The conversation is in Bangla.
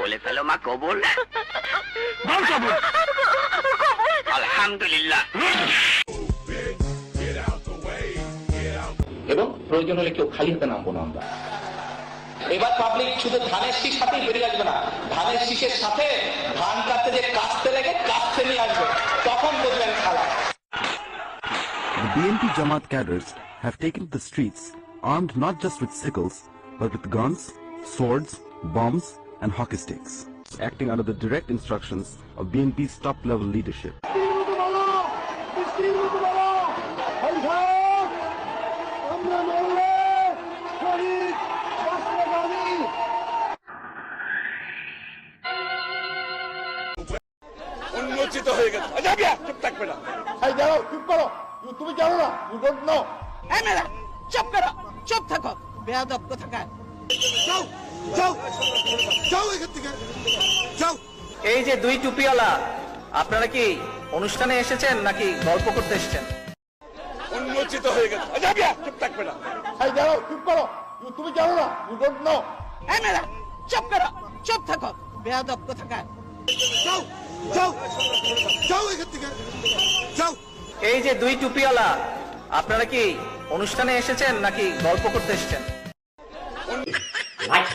বলে ফেলো মা কবুল। বল কবুল। আলহামদুলিল্লাহ। এবং প্রয়োজন হলে কেউ খালি হাতে নামবো না আমরা। এবার পাবলিক শুধু ধানের শীষ হাতেই বেরিয়ে আসবে না, ধানের শীষের সাথে ধান কাটতে যে কাটতে লেগে কাটতে নিয়ে আসবে, তখন বুঝবেন খেলা। The BNP Jamaat cadres have taken to the streets armed not just with sickles but with guns, swords, bombs and hockey sticks, acting under the direct instructions of BNP's top-level leadership. উন্মোচিত হয়ে গেছে। চুপ থাকবে না, চুপ করো, তুমি জানো না, ইউ ডোন্ট নো। চুপ করো, চুপ থাকো, বেয়াদব কোথাকার। যাও যাও যাও এখান থেকে যাও। এই যে দুই টুপিওয়ালা, আপনারা কি অনুষ্ঠানে এসেছেন নাকি গল্প করতে এসেছেন? উন্মোচিত হয়ে গেছে। চুপ থাকবে না, চুপ করো, তুমি জানো না, ইউ ডোন্ট নো। চুপ করো, চুপ থাকো, বেয়াদব কোথাকার। যাও যাও যাও এখান থেকে যাও। এই যে দুই টুপিওয়ালা, আপনারা কি অনুষ্ঠানে এসেছেন নাকি গল্প করতে এসেছেন? Like,